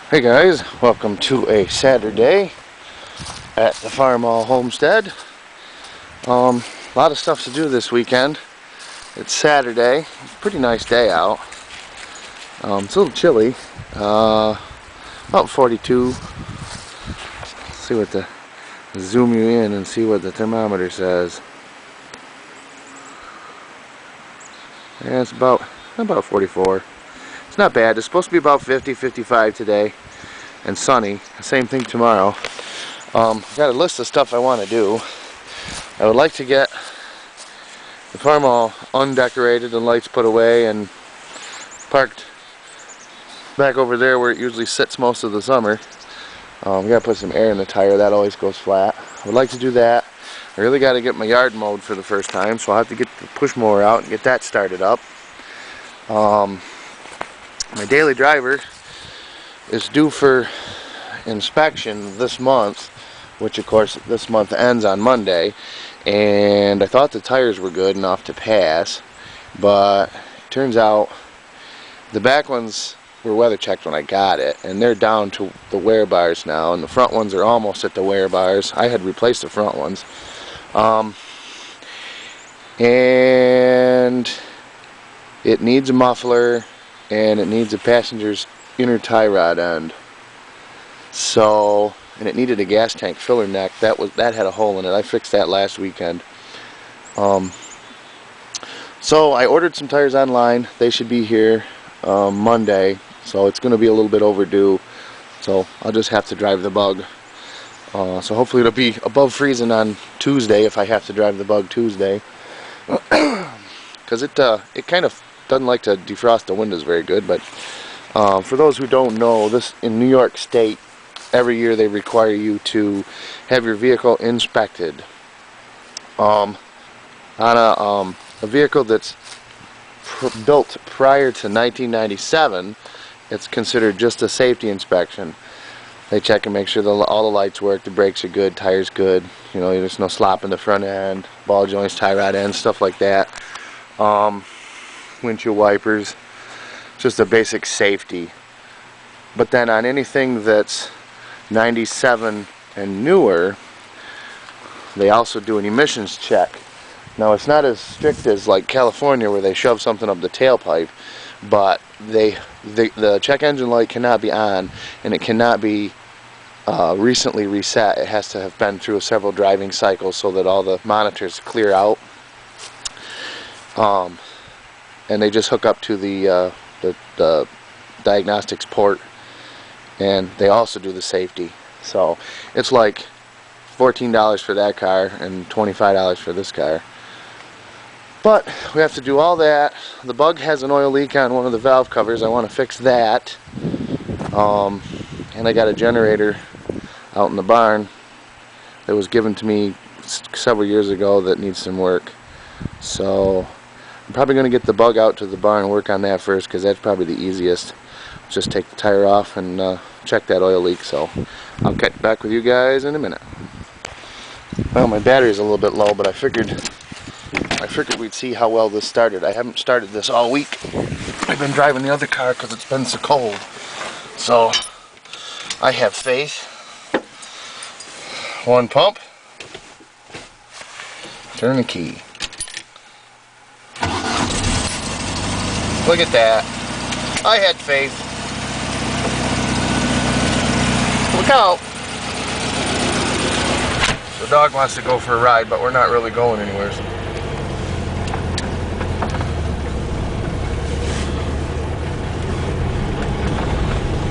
Hey guys, welcome to a Saturday at the Farmall Homestead. A lot of stuff to do this weekend. It's Saturday. It's a pretty nice day out. It's a little chilly. About 42. Let's see what zoom you in and see what the thermometer says. Yeah, it's about 44. It's not bad. It's supposed to be about 50, 55 today, and sunny. Same thing tomorrow. I've got a list of stuff I want to do. I would like to get the farm all undecorated and lights put away and parked back over there where it usually sits most of the summer. We got to put some air in the tire. That always goes flat. I would like to do that. I really got to get my yard mowed for the first time, so I'll have to get the push mower out and get that started up. My daily driver is due for inspection this month, which of course this month ends on Monday, and I thought the tires were good enough to pass, but it turns out the back ones were weather checked when I got it, and they're down to the wear bars now, and the front ones are almost at the wear bars. I had replaced the front ones, and it needs a muffler and it needs a passenger's inner tie rod end. So, and it needed a gas tank filler neck. That had a hole in it. I fixed that last weekend. So I ordered some tires online. They should be here Monday. So it's going to be a little bit overdue. So I'll just have to drive the Bug. So hopefully it'll be above freezing on Tuesday if I have to drive the Bug Tuesday. Because it kind of doesn't like to defrost the windows very good. But for those who don't know, this in New York State, every year they require you to have your vehicle inspected. On a vehicle that's built prior to 1997, it's considered just a safety inspection. They check and make sure all the lights work, the brakes are good, tires good. You know, there's no slop in the front end, ball joints, tie rod ends, stuff like that. Windshield wipers, just a basic safety. But then on anything that's 97 and newer, they also do an emissions check. Now it's not as strict as like California where they shove something up the tailpipe, but the check engine light cannot be on, and it cannot be recently reset. It has to have been through several driving cycles so that all the monitors clear out. And they just hook up to the diagnostics port, and they also do the safety. So it's like $14 for that car and $25 for this car. But we have to do all that. The Bug has an oil leak on one of the valve covers. I want to fix that. And I got a generator out in the barn that was given to me several years ago that needs some work. So I'm probably going to get the Bug out to the barn and work on that first, because that's probably the easiest. Just take the tire off and check that oil leak. So I'll get back with you guys in a minute. Well, my battery's a little bit low, but I figured we'd see how well this started. I haven't started this all week. I've been driving the other car because it's been so cold. So I have faith. One pump. Turn the key. Look at that. I had faith. Look out. The dog wants to go for a ride, but we're not really going anywhere.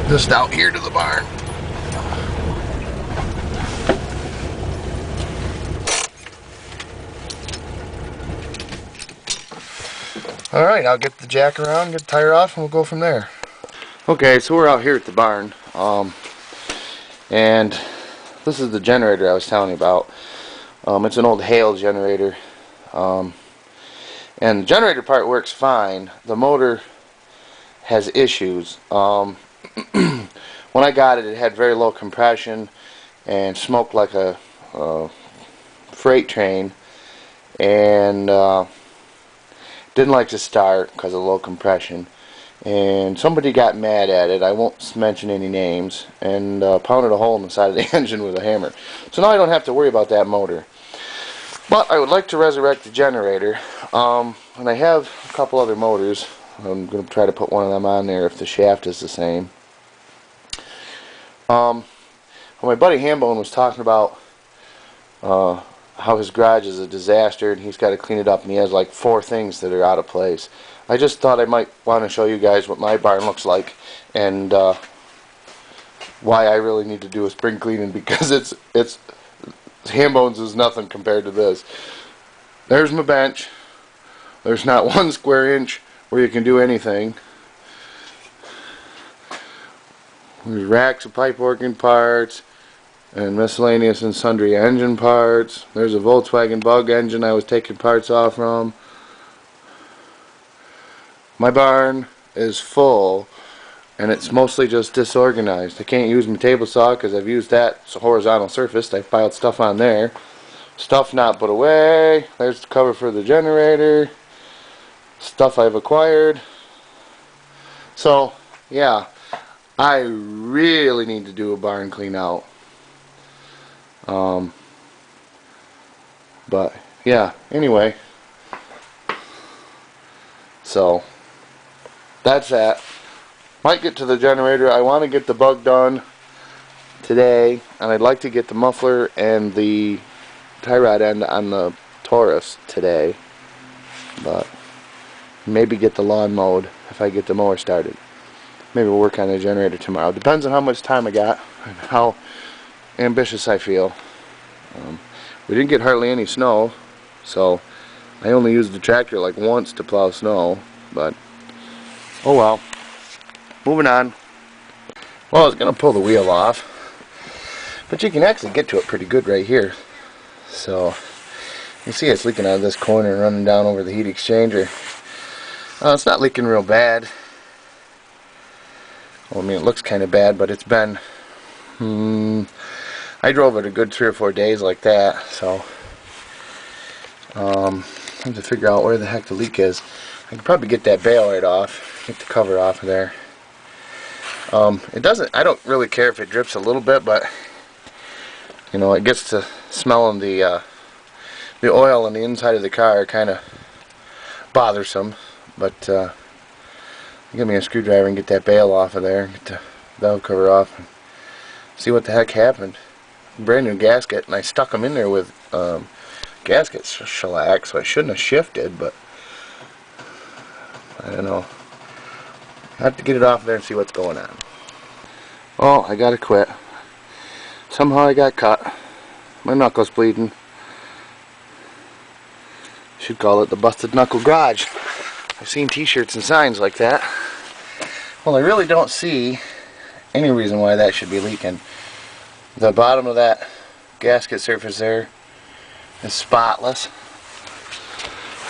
Just out here to the barn. Alright, I'll get the jack around, get the tire off, and we'll go from there. Okay, so we're out here at the barn. And this is the generator I was telling you about. It's an old Hale generator. And the generator part works fine. The motor has issues. When I got it, it had very low compression and smoked like a freight train, and didn't like to start because of low compression. and somebody got mad at it, I won't mention any names, and pounded a hole in the side of the engine with a hammer. So now I don't have to worry about that motor. But I would like to resurrect the generator, and I have a couple other motors. I'm going to try to put one of them on there if the shaft is the same. Well, my buddy Hambone was talking about how his garage is a disaster and he's got to clean it up, and he has like 4 things that are out of place. I just thought I might want to show you guys what my barn looks like, and why I really need to do a spring cleaning, because it's Hambone's is nothing compared to this. There's my bench. There's not 1 square inch where you can do anything. There's racks of pipe organ parts and miscellaneous and sundry engine parts. There's a Volkswagen Bug engine I was taking parts off from. My barn is full, and it's mostly just disorganized. I can't use my table saw because I've used that. It's a horizontal surface. I piled stuff on there. Stuff not put away. There's the cover for the generator. Stuff I've acquired. So, yeah, I really need to do a barn clean out. But, yeah, anyway. So, that's that. Might get to the generator. I want to get the Bug done today, and I'd like to get the muffler and the tie rod end on the Taurus today, but maybe get the lawn mowed if I get the mower started. Maybe we'll work on the generator tomorrow. Depends on how much time I got and how ambitious I feel. We didn't get hardly any snow, so I only used the tractor like once to plow snow, but oh well. Moving on. Well, I was going to pull the wheel off, but you can actually get to it pretty good right here. So, you see it's leaking out of this corner and running down over the heat exchanger. It's not leaking real bad. Well, I mean, it looks kind of bad, but it's been... I drove it a good 3 or 4 days like that, so... I have to figure out where the heck the leak is. I can probably get that bail right off, get the cover off of there. It doesn't, I don't really care if it drips a little bit, but you know, it gets to smelling the oil on the inside of the car, kind of bothersome. But give me a screwdriver and get that bail off of there, get the valve cover off, and see what the heck happened. Brand new gasket, and I stuck them in there with gasket shellac, so I shouldn't have shifted, but I don't know. I have to get it off there and see what's going on. Oh, I gotta quit. Somehow I got cut. My knuckle's bleeding. Should call it the Busted Knuckle Garage. I've seen t-shirts and signs like that. Well, I really don't see any reason why that should be leaking. The bottom of that gasket surface there is spotless.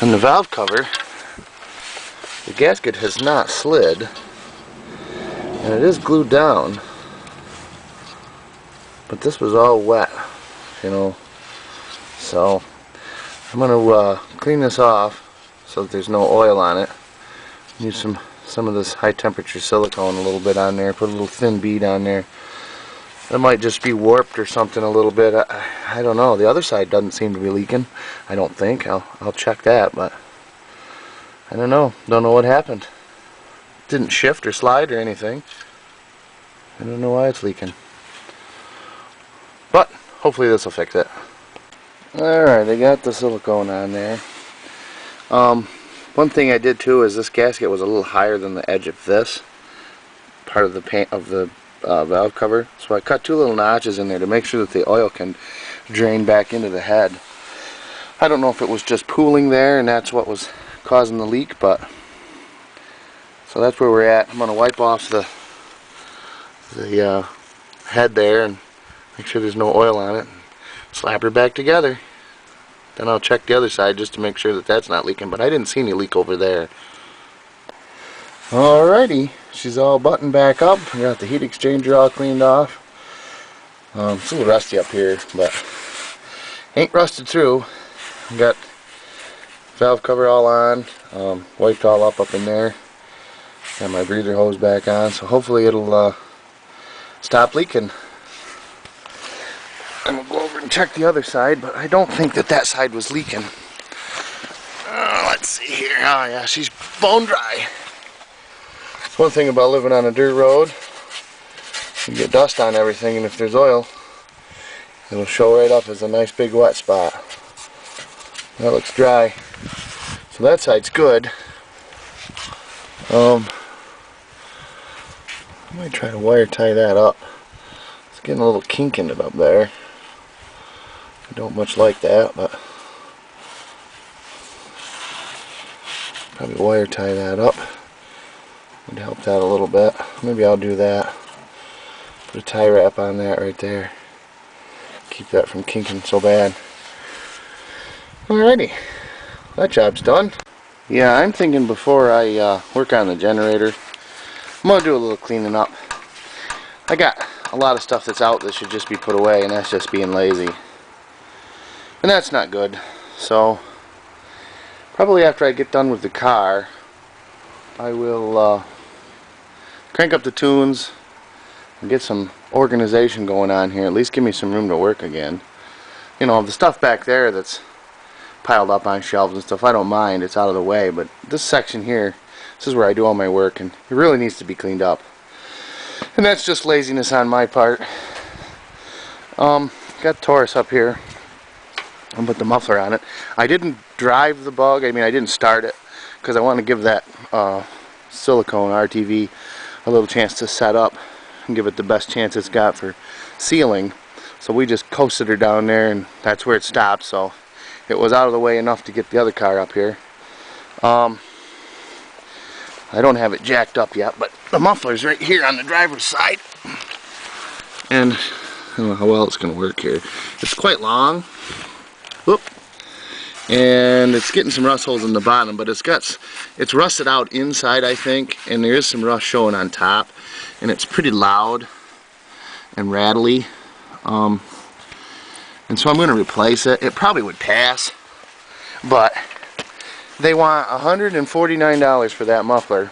And the valve cover, the gasket has not slid, and it is glued down, but this was all wet, you know, so I'm going to clean this off so that there's no oil on it. Use some of this high temperature silicone a little bit on there, put a little thin bead on there. It might just be warped or something a little bit. I don't know. The other side doesn't seem to be leaking, I don't think. I'll check that, but I don't know. Don't know what happened. Didn't shift or slide or anything. I don't know why it's leaking. But hopefully this will fix it. Alright, I got the silicone on there. One thing I did too is this gasket was a little higher than the edge of this part of the paint of the valve cover. So I cut 2 little notches in there to make sure that the oil can drain back into the head. I don't know if it was just pooling there and that's what was causing the leak, but so that's where we're at. I'm going to wipe off the head there and make sure there's no oil on it. Slap her back together. Then I'll check the other side just to make sure that that's not leaking, but I didn't see any leak over there. Alrighty, she's all buttoned back up. I got the heat exchanger all cleaned off. It's a little rusty up here, but ain't rusted through. Got valve cover all on, wiped all up in there. Got my breather hose back on, so hopefully it'll stop leaking. And we'll go over and check the other side, but I don't think that side was leaking. Let's see here. Oh yeah, she's bone dry. That's one thing about living on a dirt road. You get dust on everything, and if there's oil, it'll show right up as a nice big wet spot. That looks dry. So that side's good. I might try to wire tie that up. It's getting a little kink in it up there. I don't much like that, but probably wire tie that up would help that a little bit. Maybe I'll do that. Put a tie wrap on that right there. Keep that from kinking so bad. Alrighty, that job's done. Yeah, I'm thinking before I work on the generator, I'm going to do a little cleaning up. I got a lot of stuff that's out that should just be put away, and that's just being lazy. And that's not good. So, probably after I get done with the car, I will crank up the tunes and get some organization going on here. At least give me some room to work again. You know, the stuff back there that's piled up on shelves and stuff, I don't mind. It's out of the way. But this section here, this is where I do all my work, and it really needs to be cleaned up. And that's just laziness on my part. Got Taurus up here. I'll put the muffler on it. I didn't drive the Bug. I mean, I didn't start it because I want to give that silicone RTV a little chance to set up and give it the best chance it's got for sealing. So we just coasted her down there, and that's where it stopped. So it was out of the way enough to get the other car up here. I don't have it jacked up yet, but the muffler's right here on the driver's side. And I don't know how well it's going to work here. It's quite long. Whoop. And it's getting some rust holes in the bottom, but it's rusted out inside, I think, and there is some rust showing on top, and it's pretty loud and rattly. And so I'm going to replace it. It probably would pass, but they want $149 for that muffler,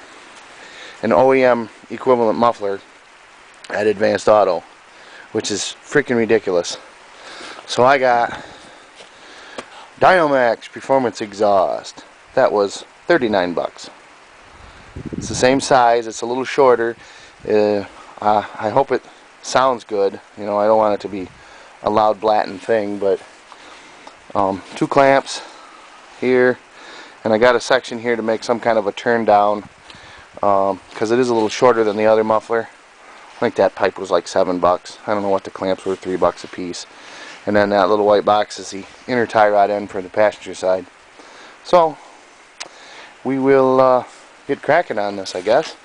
an OEM equivalent muffler at Advanced Auto, which is freaking ridiculous. So I got Diomax Performance Exhaust. That was 39 bucks. It's the same size, it's a little shorter. I hope it sounds good. You know, I don't want it to be a loud blatting thing, but 2 clamps here, and I got a section here to make some kind of a turn down, because it is a little shorter than the other muffler. I think that pipe was like 7 bucks. I don't know what the clamps were, 3 bucks a piece. And then that little white box is the inner tie rod end for the passenger side. So we will get cracking on this, I guess.